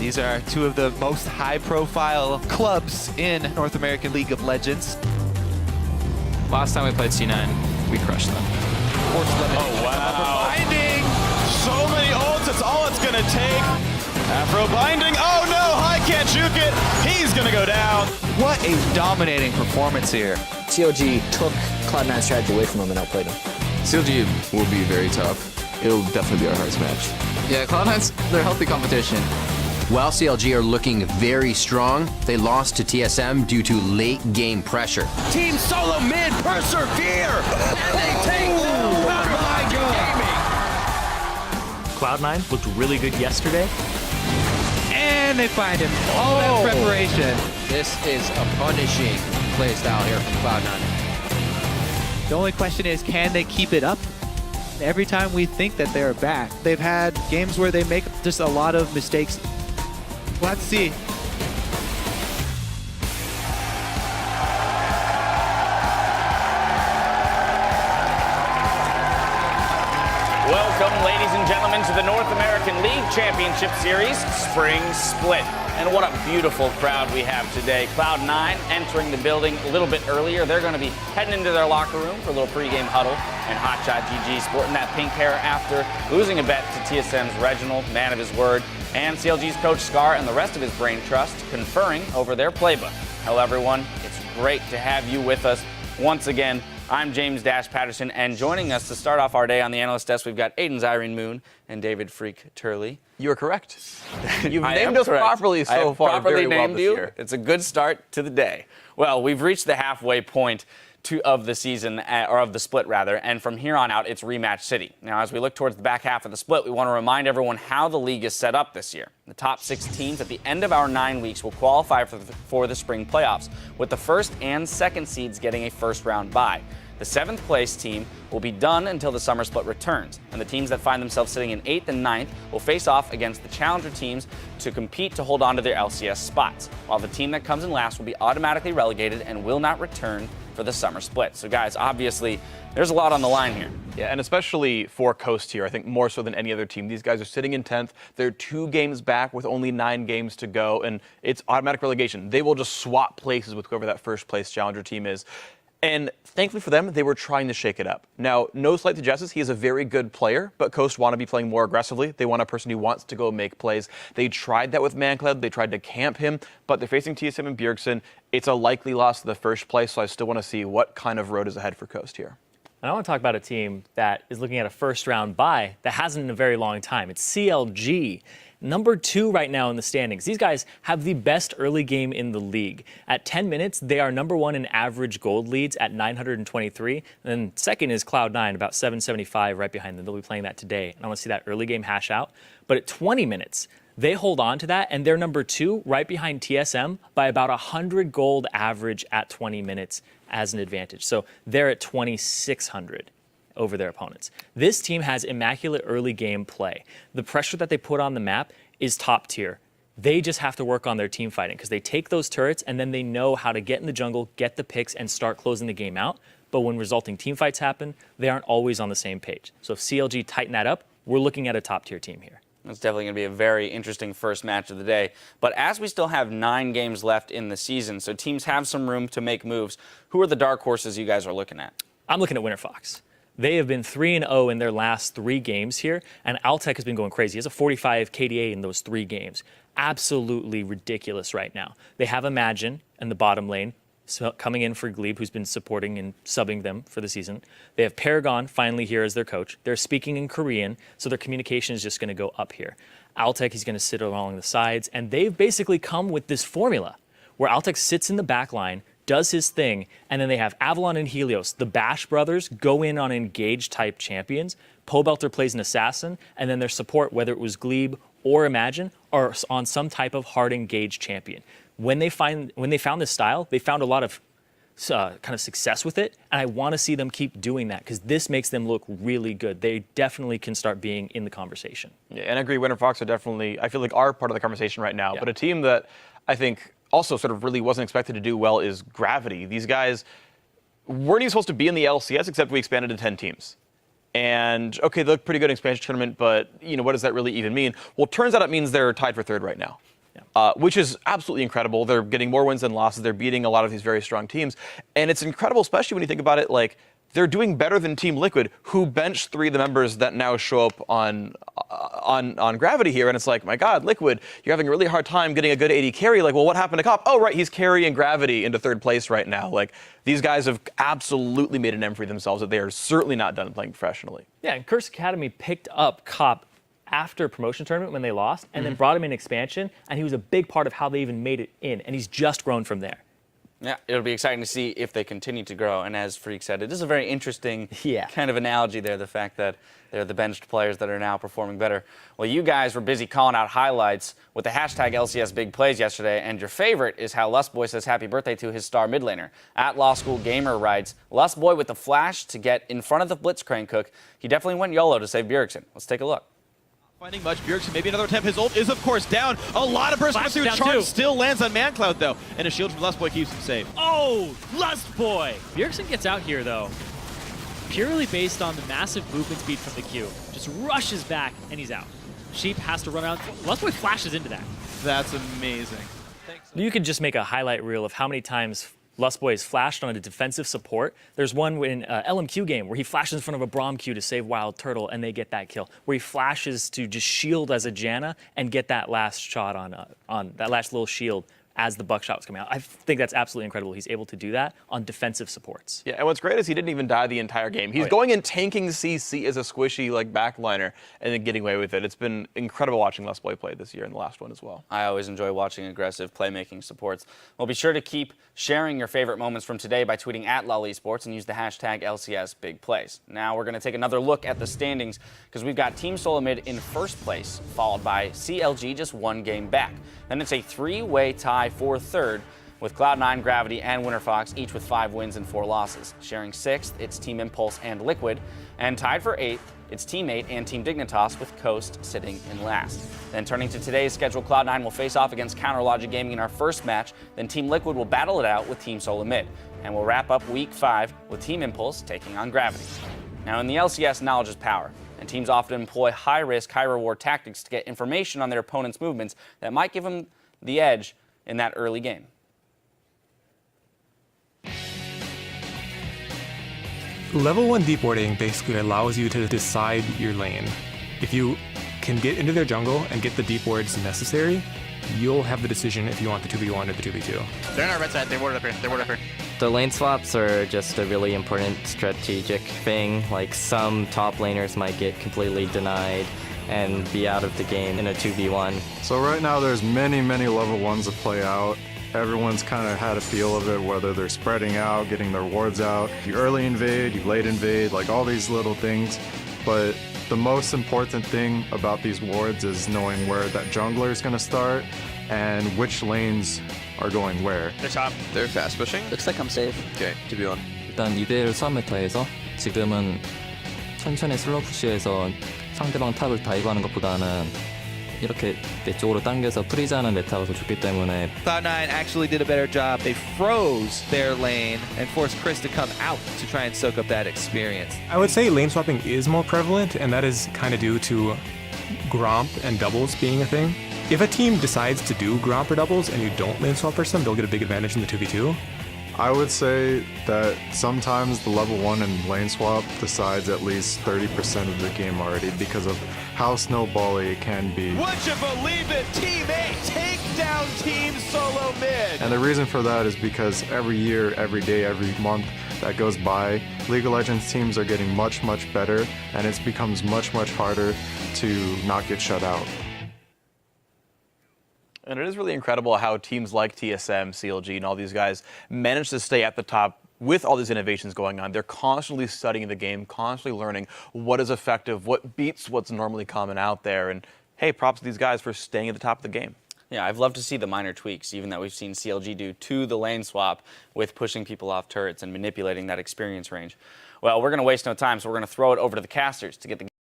These are two of the most high-profile clubs in North American League of Legends. Last time we played C9, we crushed them. Oh, wow. Binding! So many ults, it's all it's gonna take. Afro binding, oh no, High can't juke it. He's gonna go down. What a dominating performance here. CLG took Cloud9's strategy away from him and outplayed him. CLG will be very tough. It'll definitely be our hardest match. Yeah, Cloud9's, they're healthy competition. While CLG are looking very strong, they lost to TSM due to late game pressure. Team Solo Mid persevere, and they take Cloud9 looked really good yesterday. And they find him. All that preparation. This is a punishing play style here from Cloud9. The only question is, can they keep it up? Every time we think that they're back, they've had games where they make just a lot of mistakes. Let's see. Welcome, ladies and gentlemen, to the North American League Championship Series Spring Split. And what a beautiful crowd we have today. Cloud9 entering the building a little bit earlier. They're going to be heading into their locker room for a little pregame huddle. And Hotshot GG sporting that pink hair after losing a bet to TSM's Reginald, man of his word, and CLG's coach Scar and the rest of his brain trust conferring over their playbook. Hello, everyone. It's great to have you with us once again. I'm James Dash Patterson, and joining us to start off our day on the analyst desk, we've got Aiden's Irene Moon and David Freak Turley. You are correct. You've I named am us correct. properly I so have far. properly Very well named this you. year. It's a good start to the day. Well, we've reached the halfway point of the season, or of the split rather, and from here on out, it's rematch city. Now, as we look towards the back half of the split, we want to remind everyone how the league is set up this year. The top 6 teams at the end of our 9 weeks will qualify for the spring playoffs, with the first and second seeds getting a first-round bye. The 7th place team will be done until the summer split returns, and the teams that find themselves sitting in 8th and 9th will face off against the challenger teams to compete to hold on to their LCS spots, while the team that comes in last will be automatically relegated and will not return for the summer split. So guys, obviously, there's a lot on the line here. Yeah, and especially for Coast here, I think more so than any other team. These guys are sitting in 10th. They're 2 games back with only 9 games to go, and it's automatic relegation. They will just swap places with whoever that first place challenger team is. And thankfully for them, they were trying to shake it up. Now, no slight to Justice, he is a very good player, but Coast want to be playing more aggressively. They want a person who wants to go make plays. They tried that with Manclad. They tried to camp him, but they're facing TSM and Bjergsen. It's a likely loss to the first place, so I still want to see what kind of road is ahead for Coast here. And I want to talk about a team that is looking at a first-round bye that hasn't in a very long time. It's CLG. Number 2 right now in the standings. These guys have the best early game in the league. At 10 minutes, they are number 1 in average gold leads at 923. And then second is Cloud9, about 775 right behind them. They'll be playing that today. And I want to see that early game hash out. But at 20 minutes, they hold on to that, and they're number 2 right behind TSM by about 100 gold average at 20 minutes as an advantage. So they're at 2,600. Over their opponents. This team has immaculate early game play. The pressure that they put on the map is top tier. They just have to work on their team fighting because they take those turrets and then they know how to get in the jungle, get the picks, and start closing the game out. But when resulting team fights happen, they aren't always on the same page. So if CLG tighten that up, we're looking at a top tier team here. It's definitely going to be a very interesting first match of the day. But as we still have 9 games left in the season, so teams have some room to make moves, who are the dark horses you guys are looking at? I'm looking at Winterfox. They have been 3-0 in their last 3 games here, and Altec has been going crazy. He has a 45 KDA in those 3 games. Absolutely ridiculous right now. They have Imagine in the bottom lane, coming in for Glebe, who's been supporting and subbing them for the season. They have Paragon finally here as their coach. They're speaking in Korean, so their communication is just going to go up here. Altec, he's going to sit along the sides, and they've basically come with this formula where Altec sits in the back line, does his thing, and then they have Avalon and Helios. The Bash brothers go in on engage-type champions. Pobelter plays an assassin, and then their support, whether it was Glebe or Imagine, are on some type of hard engage champion. When they found this style, they found a lot of kind of success with it, and I want to see them keep doing that because this makes them look really good. They definitely can start being in the conversation. Yeah, and I agree, Winterfox are definitely, I feel like, are part of the conversation right now. Yeah. But a team that I think also sort of really wasn't expected to do well is Gravity. These guys weren't even supposed to be in the LCS, except we expanded to 10 teams. And, okay, they look pretty good in expansion tournament, but, you know, what does that really even mean? Well, it turns out it means they're tied for 3rd right now. which is absolutely incredible. They're getting more wins than losses. They're beating a lot of these very strong teams. And it's incredible, especially when you think about it, like, they're doing better than Team Liquid, who benched 3 of the members that now show up on Gravity here. And it's like, my God, Liquid, you're having a really hard time getting a good AD carry. Like, well, what happened to Cop? Oh, right, he's carrying Gravity into 3rd place right now. Like, these guys have absolutely made a name for themselves that they are certainly not done playing professionally. Yeah, and Curse Academy picked up Cop after promotion tournament when they lost, and then brought him in expansion, and he was a big part of how they even made it in, and he's just grown from there. Yeah, it'll be exciting to see if they continue to grow. And as Freak said, it is a very interesting kind of analogy there, the fact that they're the benched players that are now performing better. Well, you guys were busy calling out highlights with the hashtag LCS Big Plays yesterday, and your favorite is how Lustboy says happy birthday to his star mid laner. At Law School Gamer writes, Lustboy with the flash to get in front of the Blitzcrank cook. He definitely went YOLO to save Bjergsen. Let's take a look. Finding much. Bjergsen, maybe another attempt. His ult is, of course, down. A lot of burst through. Charge still lands on ManCloud, though. And a shield from Lustboy keeps him safe. Oh, Lustboy! Bjergsen gets out here, though, purely based on the massive movement speed from the Q. Just rushes back, and he's out. Sheep has to run out. Lustboy flashes into that. That's amazing. You could just make a highlight reel of how many times Lustboy has flashed on a defensive support. There's one in LMQ game where he flashes in front of a Braum Q to save Wild Turtle, and they get that kill. Where he flashes to just shield as a Janna and get that last shot on that last little shield as the buckshot was coming out. I think that's absolutely incredible. He's able to do that on defensive supports. Yeah, and what's great is he didn't even die the entire game. He's going and tanking CC as a squishy like backliner and then getting away with it. It's been incredible watching Lustboy play this year in the last one as well. I always enjoy watching aggressive playmaking supports. Well, be sure to keep sharing your favorite moments from today by tweeting at LollySports and use the hashtag LCS Big Plays. Now we're going to take another look at the standings because we've got Team Solo Mid in 1st place, followed by CLG just 1 game back. Then it's a 3-way tie for 3rd with Cloud9, Gravity, and WinterFox, each with 5 wins and 4 losses. Sharing 6th, it's Team Impulse and Liquid. And tied for 8th, it's Team 8 and Team Dignitas, with Coast sitting in last. Then turning to today's schedule, Cloud9 will face off against Counterlogic Gaming in our first match. Then Team Liquid will battle it out with Team Solo Mid. And we'll wrap up Week 5 with Team Impulse taking on Gravity. Now in the LCS, knowledge is power. And teams often employ high-risk, high-reward tactics to get information on their opponent's movements that might give them the edge in that early game. Level 1 deep warding basically allows you to decide your lane. If you can get into their jungle and get the deep wards necessary, you'll have the decision if you want the 2v1 or the 2v2. They're in our red side. They warded up here. They warded up here. The lane swaps are just a really important strategic thing. Like, some top laners might get completely denied and be out of the game in a 2v1. So right now there's many level 1s to play out. Everyone's kind of had a feel of it, whether they're spreading out, getting their wards out. You early invade, you late invade, like all these little things. But the most important thing about these wards is knowing where that jungler is going to start and which lanes are going where. They're top. They're fast pushing. Looks like I'm safe. Okay, 2v1. 일단 2대1 수업 메타에서 지금은 천천히 슬로우 푸시해서 상대방 탑을 다이브하는 것보다는 이렇게 내 쪽으로 당겨서 프리즈하는 메타가 더 좋기 때문에 Cloud9 actually did a better job. They froze their lane and forced Chris to come out to try and soak up that experience. I would say lane swapping is more prevalent, and that is kind of due to Gromp and doubles being a thing. If a team decides to do Gromp or doubles and you don't lane swap versus them, they'll get a big advantage in the 2v2. I would say that sometimes the level 1 and lane swap decides at least 30% of the game already because of how snowbally it can be. Would you believe it? Team 8 take down Team Solo Mid. And the reason for that is because every year, every day, every month that goes by, League of Legends teams are getting much better, and it becomes much harder to not get shut out. And it is really incredible how teams like TSM, CLG, and all these guys manage to stay at the top with all these innovations going on. They're constantly studying the game, constantly learning what is effective, what beats what's normally common out there. And hey, props to these guys for staying at the top of the game. Yeah, I've loved to see the minor tweaks, even that we've seen CLG do to the lane swap with pushing people off turrets and manipulating that experience range. Well, we're going to waste no time, so we're going to throw it over to the casters to get the